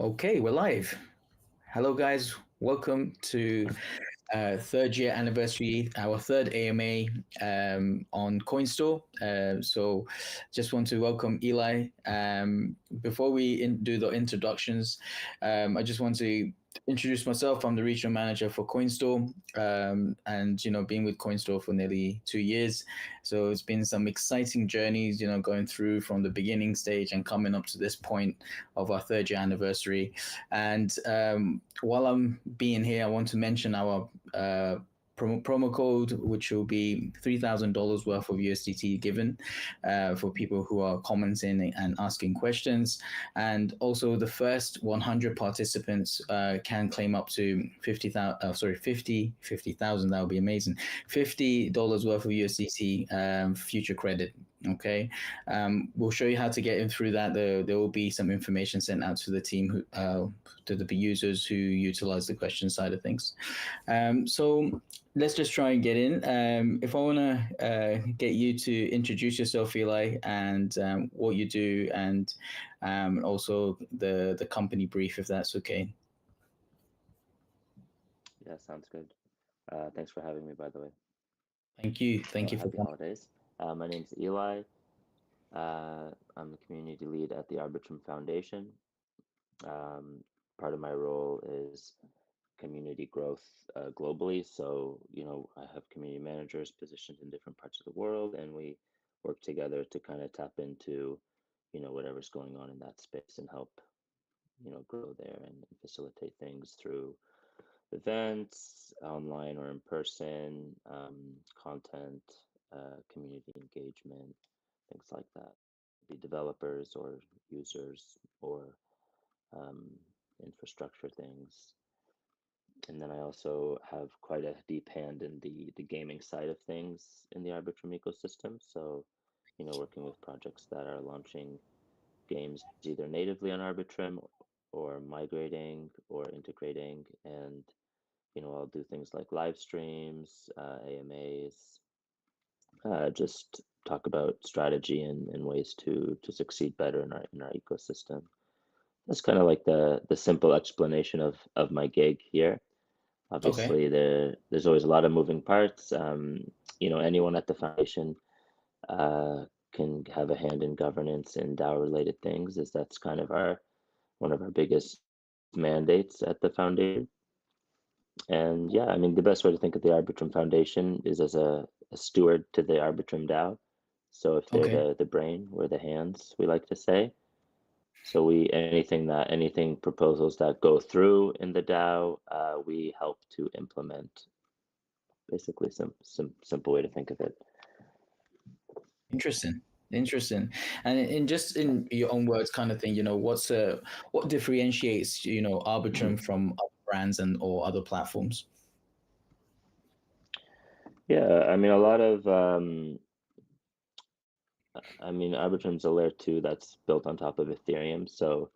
Okay, we're live. Hello, guys. Welcome to third year anniversary, our third AMA on Coinstore. So, just want to welcome Eli. Before we do the introductions, I just want to introduce myself. I'm the regional manager for Coinstore, and been with Coinstore for nearly 2 years. So it's been some exciting journeys, going through from the beginning stage and coming up to this point of our third year anniversary. And while I'm being here, I want to mention our promo code, which will be $3,000 worth of USDT given for people who are commenting and asking questions. And also, the first 100 participants can claim up to 50,000. Sorry, 50,000. That would be amazing. $50 worth of USDT future credit. Okay, we'll show you how to get in through that. There will be some information sent out to the team to the users who utilize the question side of things. So let's just try and get in. If I want to get you to introduce yourself, Eli, and what you do, and also the company brief, if that's okay. Yeah, sounds good. Thanks for having me, by the way. Thank you. Thank you for Happy coming. holidays. My name's Eli. I'm the community lead at the Arbitrum Foundation. Um, Part of my role is community growth globally. So, I have community managers positioned in different parts of the world, and we work together to kind of tap into, whatever's going on in that space and help, grow there and facilitate things through events, online or in person, content, community engagement, things like that. Be developers or users or um, infrastructure things. And then I also have quite a deep hand in the gaming side of things in the Arbitrum ecosystem. So, working with projects that are launching games either natively on Arbitrum or migrating or integrating. And I'll do things like live streams, AMAs, just talk about strategy and ways to succeed better in our ecosystem. That's kind of like the simple explanation of my gig here. Okay. Obviously, there's always a lot of moving parts. Anyone at the foundation uh, can have a hand in governance and DAO related things, as that's kind of our one of our biggest mandates at the foundation. And yeah, I mean, the best way to think of the Arbitrum Foundation is as a steward to the Arbitrum DAO. So if they're Okay. the brain, we're the hands, we like to say. So anything proposals that go through in the DAO, we help to implement. Basically, simple way to think of it. Interesting. Interesting. And just in your own words, kind of thing, what differentiates Arbitrum from other brands and or other platforms? Yeah, I mean, a lot of Arbitrum's a layer two that's built on top of Ethereum. So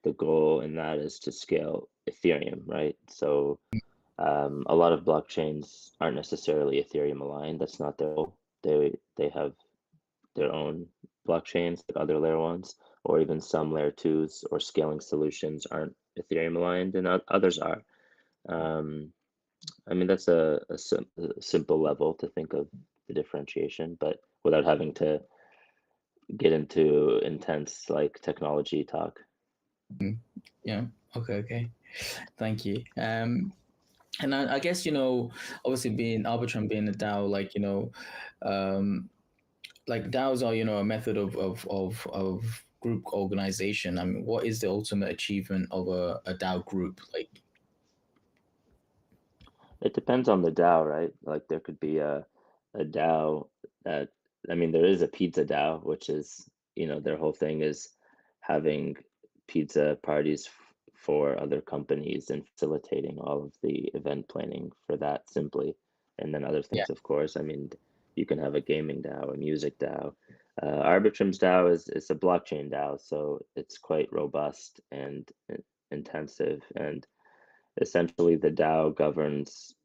the goal in that is to scale Ethereum, right? So a lot of blockchains aren't necessarily Ethereum aligned. That's not their goal. They have their own blockchains, like other layer ones, or even some layer twos or scaling solutions aren't Ethereum aligned, and others are. Um, I mean, that's a simple level to think of the differentiation, but without having to get into intense like technology talk. Mm. Yeah. Okay. Okay. Thank you. And I guess obviously being Arbitrum being a DAO, um, like DAOs are a method of group organization. I mean, what is the ultimate achievement of a DAO group? Like, It depends on the DAO, right? Like there could be a DAO that, I mean, there is a pizza DAO, which is, their whole thing is having pizza parties for other companies and facilitating all of the event planning for that simply. And then other yeah. things, of course. I mean, you can have a gaming DAO, a music DAO. Arbitrum's DAO is a blockchain DAO, so it's quite robust and intensive. And essentially, the DAO governs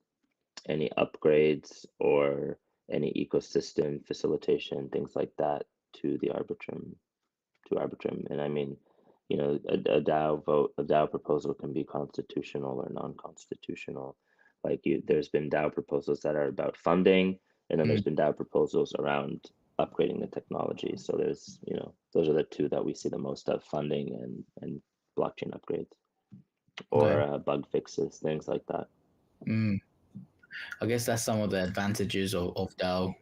any upgrades or any ecosystem facilitation, things like that to Arbitrum. And I mean, you know, a DAO vote, a DAO proposal can be constitutional or non-constitutional. Like there's been DAO proposals that are about funding, and then there's been DAO proposals around upgrading the technology. So there's, you know, those are the two that we see the most of: funding and blockchain upgrades or Okay. bug fixes, things like that. I guess that's some of the advantages of DAO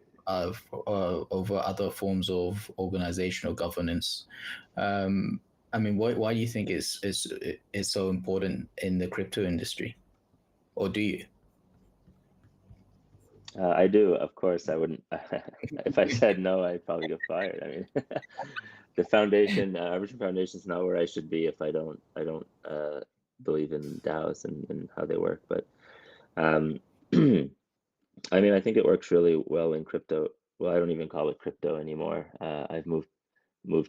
over other forms of organizational governance. I mean, why do you think it's so important in the crypto industry, or do you? I do, of course. I wouldn't. If I said no, I'd probably get fired. I mean, the foundation, Arbitrum Foundation, is not where I should be if I don't believe in DAOs and how they work. But um, I mean, I think it works really well in crypto. Well, I don't even call it crypto anymore. I've moved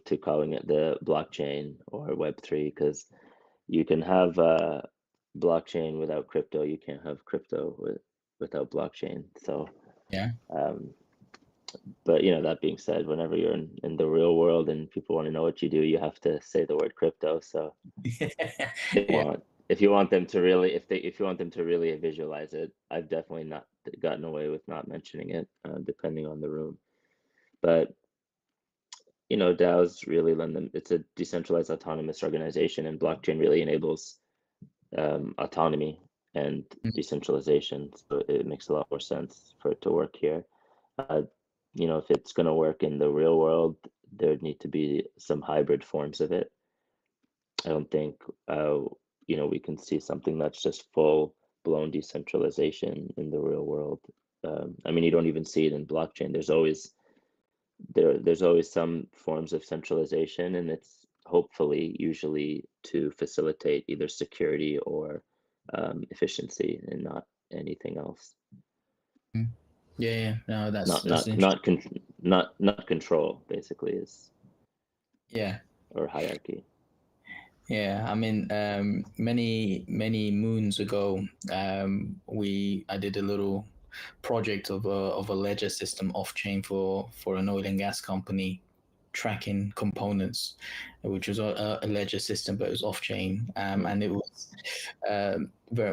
to calling it the blockchain or Web3, because you can have blockchain without crypto. You can't have crypto without blockchain. So, Yeah. but you know, that being said, whenever you're in the real world and people want to know what you do, you have to say the word crypto. So Yeah. if you want them to really, if you want them to really visualize it, I've definitely not gotten away with not mentioning it, depending on the room. But you know, DAOs really lend them. It's a decentralized autonomous organization, and blockchain really enables autonomy and decentralization. So it makes a lot more sense for it to work here. Uh, you know, if it's going to work in the real world, there'd need to be some hybrid forms of it. I don't think, you know, we can see something that's just full blown decentralization in the real world. I mean, you don't even see it in blockchain. There's always some forms of centralization, and it's hopefully usually to facilitate either security or efficiency, and not anything else. Yeah. No, Not that's not interesting. not con not control, basically, is, Yeah. or hierarchy. Yeah, I mean, many moons ago, I did a little project of a ledger system off chain for an oil and gas company, tracking components, which was a ledger system, but it was off chain, and it was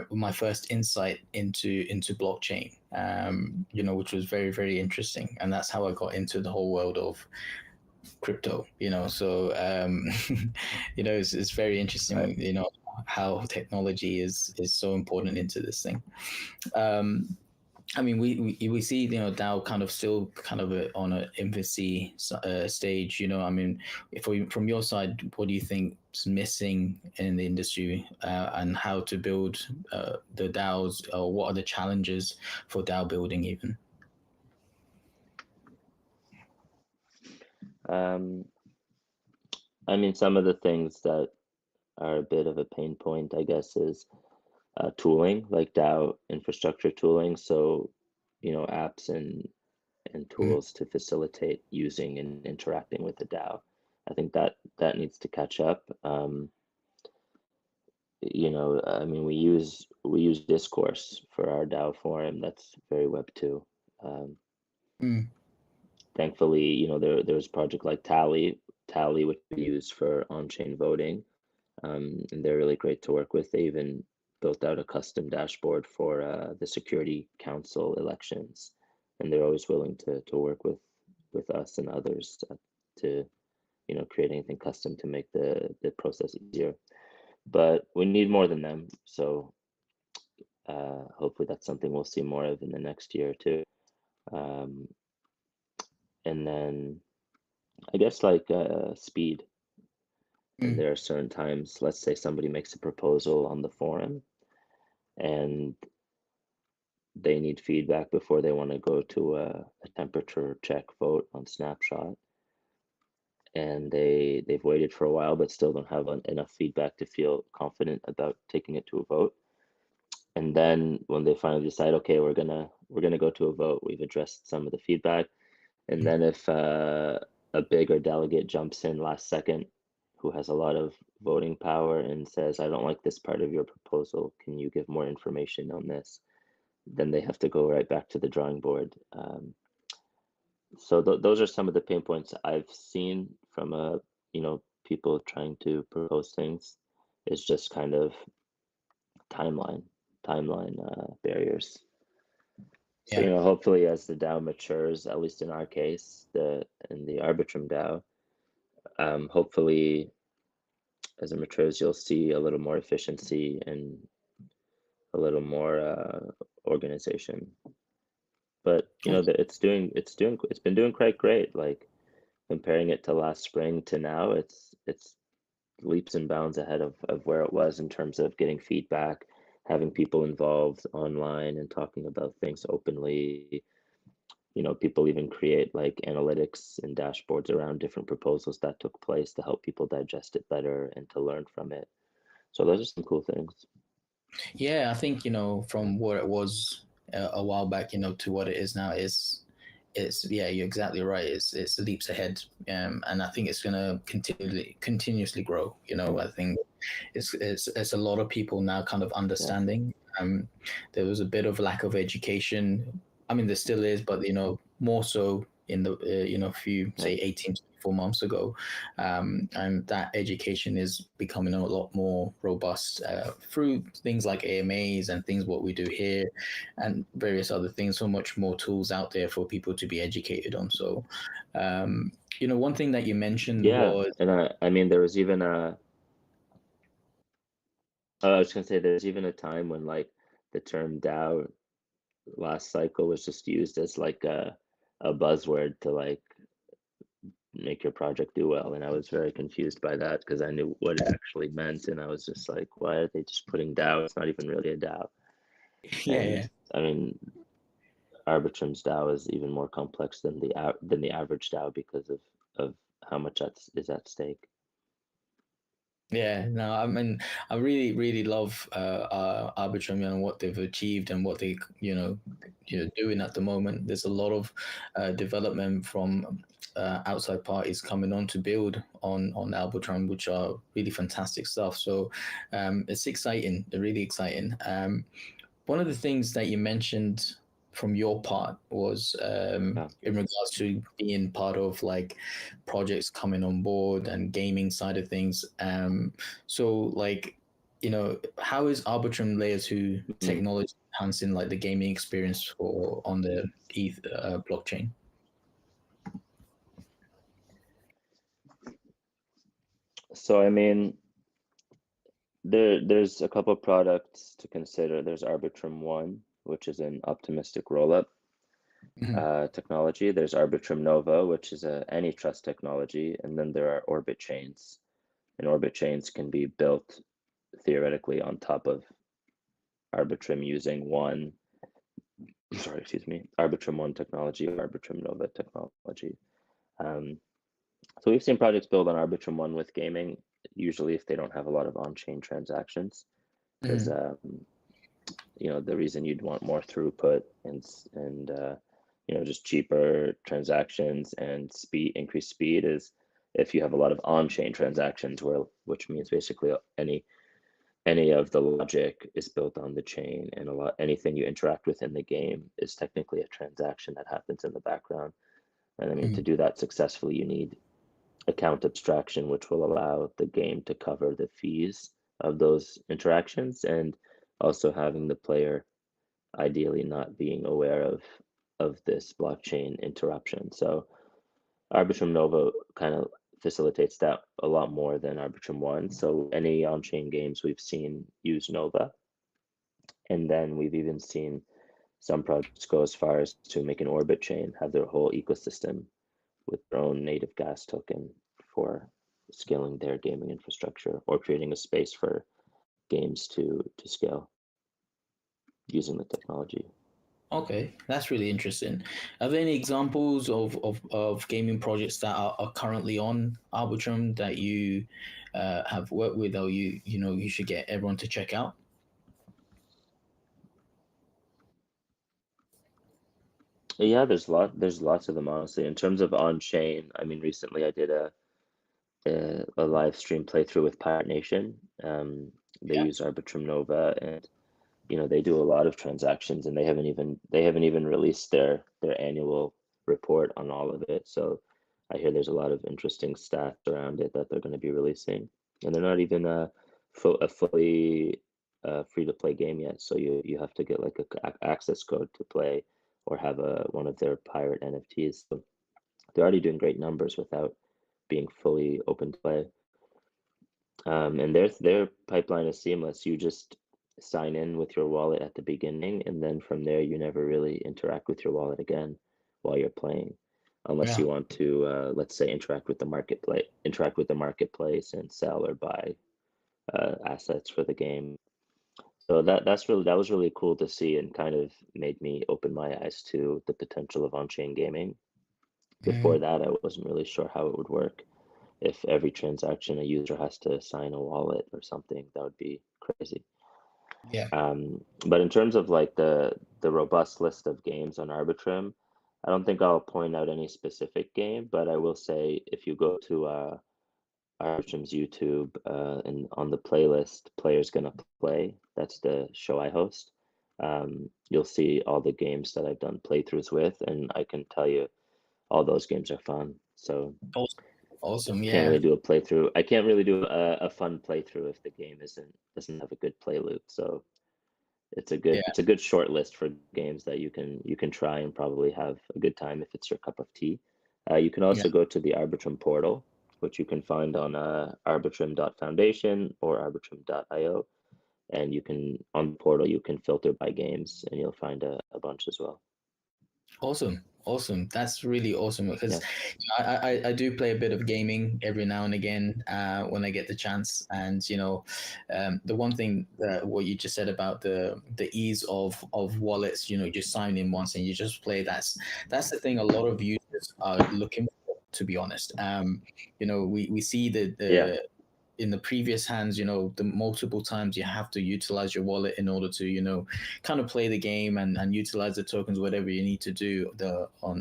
my first insight into blockchain, you know, which was very interesting, and that's how I got into the whole world of crypto, you know. So you know, it's very Right. interesting, you know, how technology is so important into this thing. um I mean, we see, you know, DAO kind of still kind of on an infancy stage, you know. I mean, if we, from your side, what do you think is missing in the industry, and how to build the DAOs, or what are the challenges for DAO building even? Um, I mean, some of the things that are a bit of a pain point, I guess, is tooling, like DAO infrastructure tooling. So, you know, apps and Mm. tools to facilitate using and interacting with the DAO. I think that needs to catch up. You know, I mean, we use Discourse for our DAO forum. That's very Web2. Um, Mm. Thankfully, you know, there's a project like Tally, which we use for on-chain voting, and they're really great to work with. They even built out a custom dashboard for the Security Council elections, and they're always willing to work with us and others to, you know, create anything custom to make the process easier. But we need more than them, so hopefully that's something we'll see more of in the next year or two. Um, and then I guess like speed. And Mm. there are certain times, let's say somebody makes a proposal on the forum, and they need feedback before they want to go to a temperature check vote on Snapshot, and they've waited for a while but still don't have enough feedback to feel confident about taking it to a vote. And then when they finally decide, okay, we're gonna go to a vote, we've addressed some of the feedback, and then if a bigger delegate jumps in last second, who has a lot of voting power, and says, I don't like this part of your proposal, can you give more information on this? Then they have to go right back to the drawing board. So those are some of the pain points I've seen from you know, people trying to propose things is just kind of timeline barriers. So, Yeah. hopefully as the DAO matures, at least in our case, in the Arbitrum DAO, hopefully as it matures, you'll see a little more efficiency and a little more organization. But it's been doing quite great. Like comparing it to last spring to now, it's leaps and bounds ahead of where it was in terms of getting feedback, having people involved online and talking about things openly. People even create like analytics and dashboards around different proposals that took place to help people digest it better and to learn from it. So those are some cool things. Yeah, I think from what it was a while back, to what it is now, it's yeah, you're exactly right. It's leaps ahead, and I think it's gonna continuously grow. I think it's a lot of people now kind of understanding. There was a bit of lack of education. I mean, there still is, but more so in the few say 18 to 24 months ago, and that education is becoming a lot more robust through things like AMAs and things what we do here, and various other things. So much more tools out there for people to be educated on. So, one thing that you mentioned was and I mean there was even I was gonna say there's even a time when like the term DAO last cycle was just used as like a buzzword to like make your project do well, and I was very confused by that because I knew what it actually meant, and I was just like, why are they just putting DAO? It's not even really a DAO. And yeah. I mean, Arbitrum's DAO is even more complex than the average DAO because of how much is at stake. Yeah, no, I mean, I really, really love Arbitrum and what they've achieved and what they, doing at the moment. There's a lot of development from outside parties coming on to build on Arbitrum, which are really fantastic stuff. So it's exciting, really exciting. One of the things that you mentioned from your part was Yeah. in regards to being part of like projects coming on board and gaming side of things. So like, how is Arbitrum Layer 2 Mhm. technology enhancing like the gaming experience for on the ETH blockchain? So I mean, there's a couple of products to consider. There's Arbitrum One, which is an optimistic rollup Mhm. technology. There's Arbitrum Nova, which is a antitrust technology, and then there are orbit chains. And orbit chains can be built theoretically on top of Arbitrum using Arbitrum One technology or Arbitrum Nova technology. Um, so we've seen projects build on Arbitrum One with gaming, usually if they don't have a lot of on-chain transactions, because Mhm. the reason you'd want more throughput and just cheaper transactions and increased speed is if you have a lot of on-chain transactions, which means basically any of the logic is built on the chain, and anything you interact with in the game is technically a transaction that happens in the background. And I mean, to Mhm. do that successfully, you need account abstraction, which will allow the game to cover the fees of those interactions, and also having the player ideally not being aware of this blockchain interruption. So Arbitrum Nova kind of facilitates that a lot more than Arbitrum One. So any on-chain games we've seen use Nova, and then we've even seen some projects go as far as to make an orbit chain, have their whole ecosystem with their own native gas token for scaling their gaming infrastructure or creating a space for games to scale using the technology. Okay, that's really interesting. Are there any examples of gaming projects that are currently on Arbitrum that you have worked with, or you should get everyone to check out? Yeah, there's lots of them honestly. In terms of on chain, I mean, recently I did a live stream playthrough with Pirate Nation. They Yeah. use Arbitrum Nova, and they do a lot of transactions, and they haven't even released their annual report on all of it. So I hear there's a lot of interesting stats around it that they're going to be releasing, and they're not even a fully free to play game yet. So you have to get like a access code to play, or have one of their pirate NFTs. So they're already doing great numbers without being fully open to play. And their pipeline is seamless. You just sign in with your wallet at the beginning, and then from there you never really interact with your wallet again while you're playing, unless Yeah. you want to, let's say, interact with the marketplace and sell or buy assets for the game. So that was really cool to see, and kind of made me open my eyes to the potential of on-chain gaming. Before Mhm. that, I wasn't really sure how it would work. If every transaction a user has to sign a wallet or something, that would be crazy. Yeah. But in terms of like the robust list of games on Arbitrum, I don't think I'll point out any specific game, but I will say if you go to Arbitrum's YouTube, and on the playlist, Players Gonna Play, that's the show I host. You'll see all the games that I've done playthroughs with, and I can tell you all those games are fun. So Awesome. Awesome. can't Yeah. really do a playthrough. I can't really do a fun playthrough if the game doesn't have a good play loop. So Yeah. it's a good short list for games that you can try and probably have a good time if it's your cup of tea. You can Yeah. also go to the Arbitrum portal, which you can find on arbitrum.foundation or arbitrum.io, and you can on the portal you can filter by games, and you'll find a bunch as well. Awesome. Awesome. That's really awesome because Yeah, I do play a bit of gaming every now and again when I get the chance. And, the one thing that what you just said about the ease of wallets, just sign in once and you just play. That's the thing a lot of users are looking for, to be honest. We see yeah, the in the previous hands, the multiple times you have to utilize your wallet in order to, kind of play the game and utilize the tokens, whatever you need to do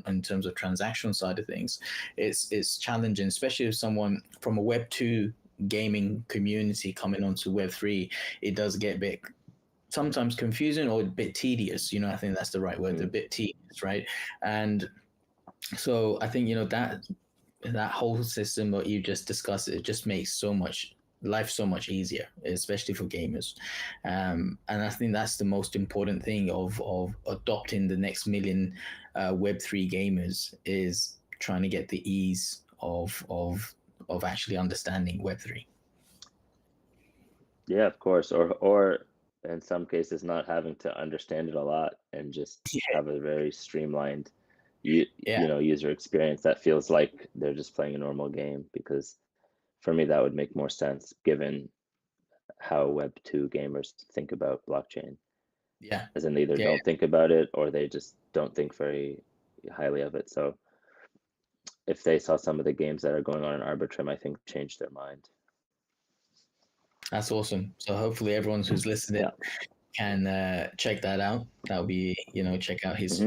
in terms of transaction side of things. It's challenging, especially if someone from a Web 2 gaming community coming onto Web 3. It does get a bit sometimes confusing or a bit tedious. I think that's the right word, a mm, bit tedious, right? And so I think that whole system that you just discussed, it just makes life so much easier, especially for gamers. And I think that's the most important thing of adopting the next million Web 3 gamers, is trying to get the ease of actually understanding Web 3. yeah, of course. Or in some cases, not having to understand it a lot and just Yeah, have a very streamlined you yeah, you know user experience that feels like they're just playing a normal game. Because for me, that would make more sense given how Web2 gamers think about blockchain. yeah, As in, they either yeah. don't think about it or they just don't think very highly of it. So if they saw some of the games that are going on in Arbitrum, I think changed their mind. That's awesome. So hopefully everyone who's listening Yeah. can check that out. That would be, check out his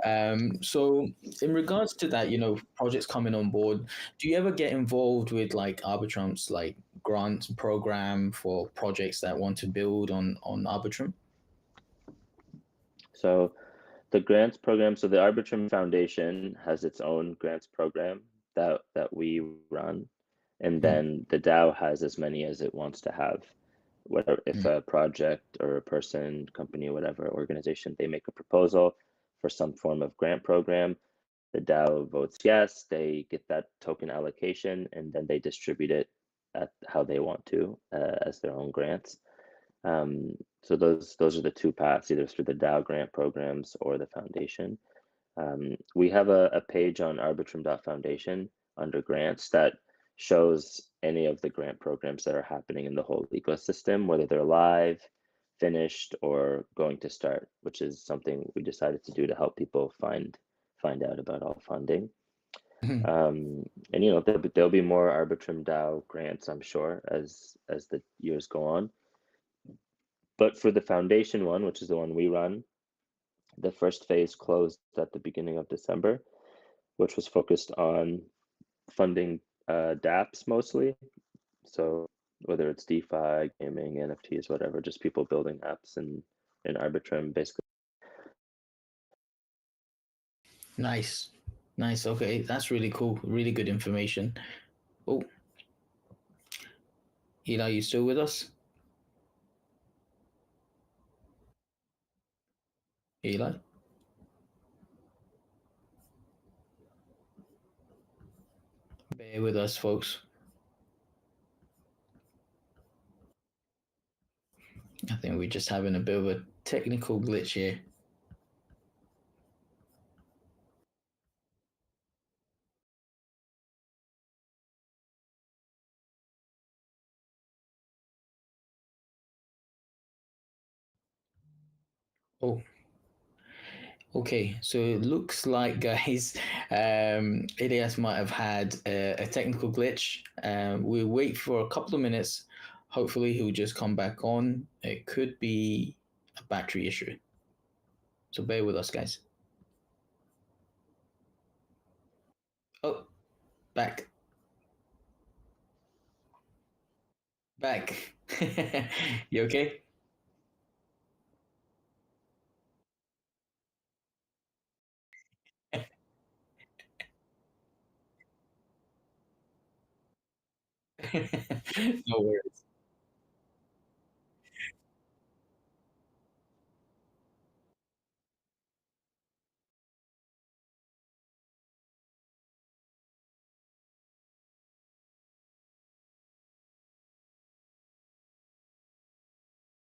Hmm. so in regards to that, projects coming on board, do you ever get involved with like Arbitrum's like grant program for projects that want to build on Arbitrum? So the grants program, so the Arbitrum Foundation has its own grants program that we run, and Mm, then the DAO has as many as it wants to have. Whatever, if mm, a project or a person, company, whatever organization, they make a proposal for some form of grant program, the DAO votes yes, they get that token allocation, and then they distribute it at how they want to, as their own grants. So those are the two paths, either through the DAO grant programs or the foundation. We have a page on arbitrum.foundation under grants that shows any of the grant programs that are happening in the whole ecosystem, whether they're live, finished, or going to start, which is something we decided to do to help people find out about all funding. mm. And there'll be more Arbitrum DAO grants, I'm sure, as the years go on. But for the foundation one, which is the one we run, the first phase closed at the beginning of December, which was focused on funding dApps mostly. So whether it's DeFi, gaming, NFTs, whatever, just people building apps in Arbitrum, basically. Nice. Nice. Okay, that's really cool. Really good information. Oh, Eli, you still with us? Eli? Bear with us, folks. I think we're just having a bit of a technical glitch here. Oh, okay. So it looks like, guys, Elias might have had a technical glitch. We'll wait for a couple of minutes. Hopefully, he'll just come back on. It could be a battery issue. So bear with us, guys. Oh, back. Back. You okay? No worries.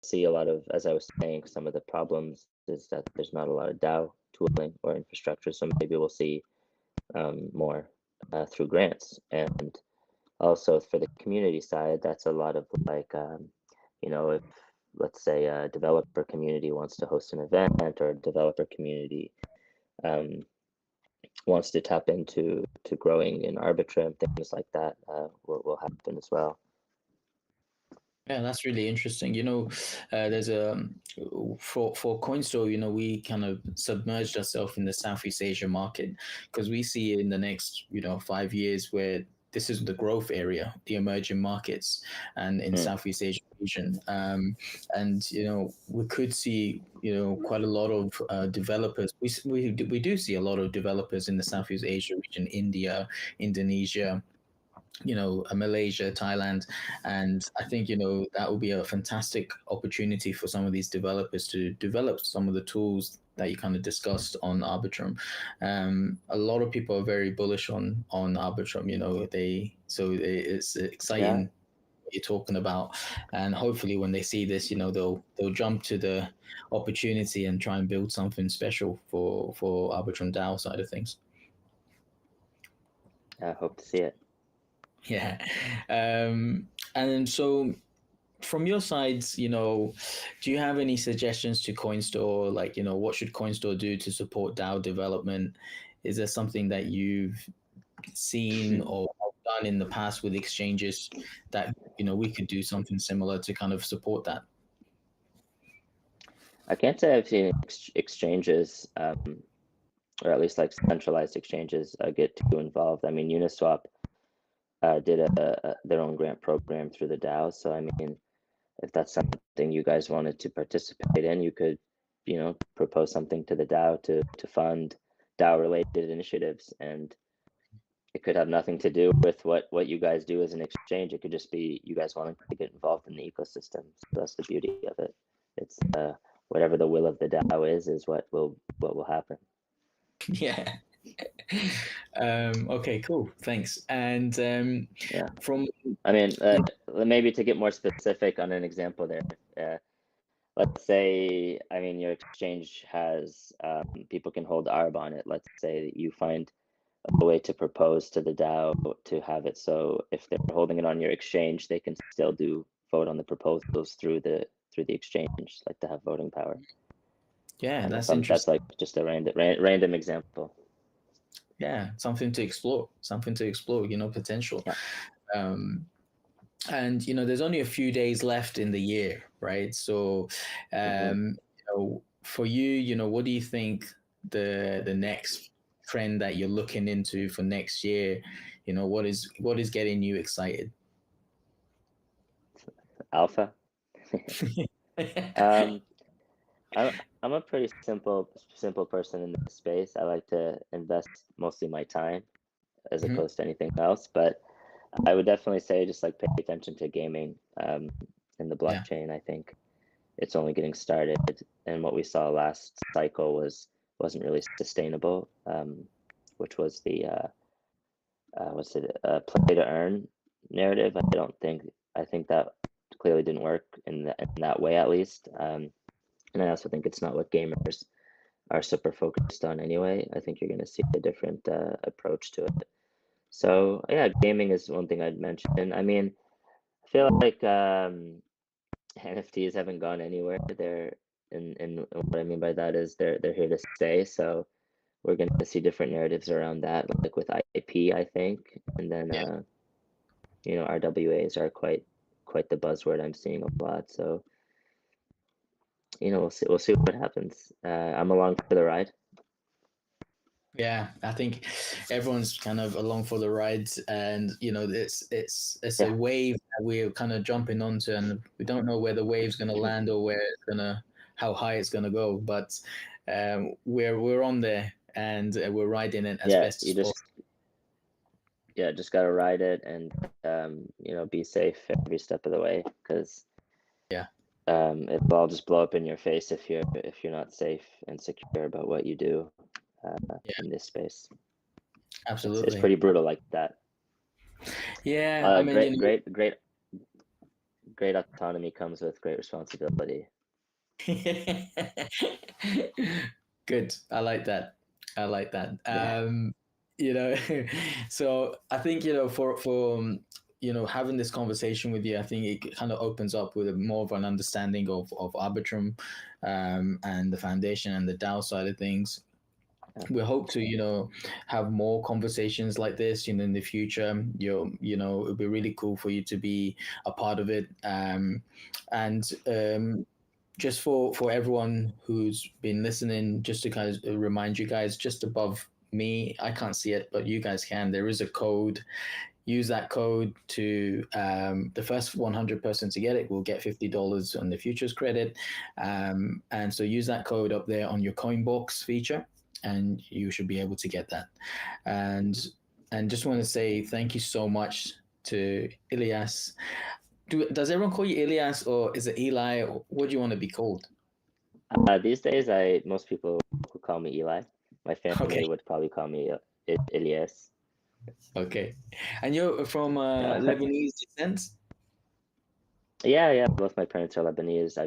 See a lot of, as I was saying, some of the problems is that there's not a lot of DAO tooling or infrastructure. So maybe we'll see more through grants. And also for the community side, that's a lot of like, if let's say a developer community wants to host an event, or a developer community um, wants to tap into growing in Arbitrum, things like that will happen as well. Yeah, that's really interesting. There's a for Coinstore. We kind of submerged ourselves in the Southeast Asia market because we see in the next 5 years where this is the growth area, the emerging markets, and in Mm. Southeast Asia region. And we could see quite a lot of developers. We do see a lot of developers in the Southeast Asia region, India, Indonesia, Malaysia, Thailand, and I think that will be a fantastic opportunity for some of these developers to develop some of the tools that you kind of discussed on Arbitrum. A lot of people are very bullish on Arbitrum. It's Yeah, exciting what you're talking about, and hopefully when they see this, they'll jump to the opportunity and try and build something special for Arbitrum DAO side of things. I hope to see it. Yeah. And so from your sides, do you have any suggestions to Coinstore? Like, what should Coinstore do to support DAO development? Is there something that you've seen or done in the past with exchanges that, we could do something similar to kind of support that? I can't say I've seen exchanges, or at least like centralized exchanges, get too involved. I mean, Uniswap did their own grant program through the DAO. So I mean, if that's something you guys wanted to participate in, you could, propose something to the DAO to fund DAO related initiatives, and it could have nothing to do with what you guys do as an exchange. It could just be you guys wanting to get involved in the ecosystem. So that's the beauty of it. It's whatever the will of the DAO is what will happen. Yeah. Okay, cool. Thanks. And Yeah. from I mean, maybe to get more specific on an example there, let's say, I mean, your exchange has people can hold ARB on it. Let's say that you find a way to propose to the DAO to have it so if they're holding it on your exchange, they can still vote on the proposals through the exchange, like to have voting power. yeah, And that's that's interesting. like just a random example. Yeah, something to explore. Something to explore. Potential. Yeah. Um, and there's only a few days left in the year, right? So Hmm. for you, what do you think the next trend that you're looking into for next year, what is getting you excited? Alpha. um, I'm a pretty simple person in this space. I like to invest mostly my time as Mhm. opposed to anything else. But I would definitely say just like pay attention to gaming in the Yeah. blockchain. I think it's only getting started, and what we saw last cycle wasn't really sustainable, which was the what's it play to earn narrative. I think that clearly didn't work in that way at least. And I also think it's not what gamers are super focused on anyway. I think you're going to see a different approach to it. So yeah, gaming is one thing I'd mention. I mean, I feel like NFTs haven't gone anywhere. And what I mean by that is they're here to stay. So we're going to see different narratives around that, like with IP, I think, and then Yeah. RWAs are quite the buzzword I'm seeing a lot. So we'll see what happens. I'm along for the ride. Yeah, I think everyone's kind of along for the ride, and it's a Yeah, wave that we're kind of jumping onto, and we don't know where the wave's gonna land or how high it's gonna go, but we're on there, and we're riding it as yeah. best as You possible. just gotta ride it and be safe every step of the way because Yeah, it'll all just blow up in your face if you're not safe and secure about what you do yeah, in this space. It's absolutely. pretty brutal like that. Yeah, I mean, Great autonomy comes with great responsibility. Good. I like that. I like that. Yeah, You know, so I think having this conversation with you, I think it kind of opens up with more of an understanding of Arbitrum, and the foundation and the DAO side of things. We hope to have more conversations like this in the future. It'd be really cool for you to be a part of it, and just for everyone who's been listening, just to kind of remind you guys, just above me, I can't see it, but you guys can. There is a code. Use that code to the first 100 person to get it will get $50 on the futures credit, and so use that code up there on your Coinbox feature, and you should be able to get that. And just want to say thank you so much to Ilias. Does everyone call you Ilias, or is it Eli? Or what do you want to be called? these days most people would call me Eli. My Okay, family would probably call me Ilyas. okay. And you're from Yeah. Lebanese descent? Yeah. Both my parents are Lebanese.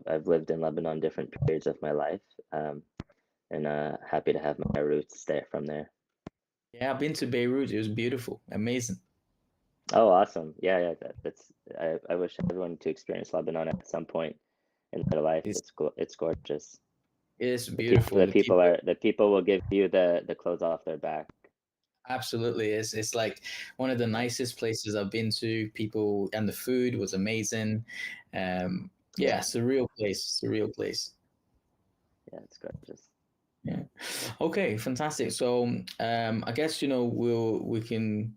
I've lived in Lebanon different periods of my life, and happy to have my roots there from there. Yeah, I've been to Beirut. It was beautiful, amazing. Oh, awesome! Yeah. That's I wish everyone to experience Lebanon at some point in their life. It's It's gorgeous. it's The people beautiful. the The people people, are the people will give you the clothes off their back. absolutely, it's like one of the Yeah, nicest places I've been to. People and the food was amazing. Yeah, yeah, surreal place, surreal place. yeah. It's gorgeous. Yeah. Okay, fantastic. So I guess we can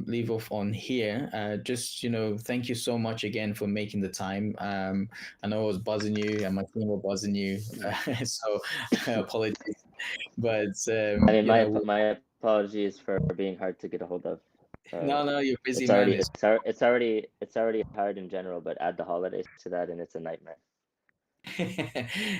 leave off on here. Just thank you so much again for making the time. I know I was buzzing you, and my team were buzzing you, so apologies. But I mean, my apologies for being hard to get a hold of. no, no, you're busy, It's man. already it's already hard in general, but add the holidays to that, and it's a nightmare.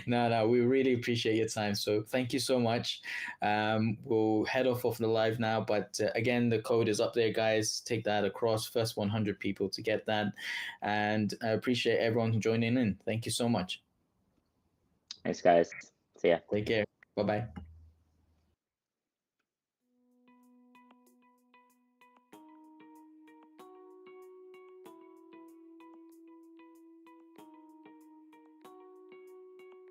No, no, we really appreciate your time. So thank you so much. We'll head off of the live now, but again, the code is up there, guys. Take that across. First 100 people to get that, and I appreciate everyone joining in. Thank you so much. Thanks, guys. See ya. Take care. Bye bye.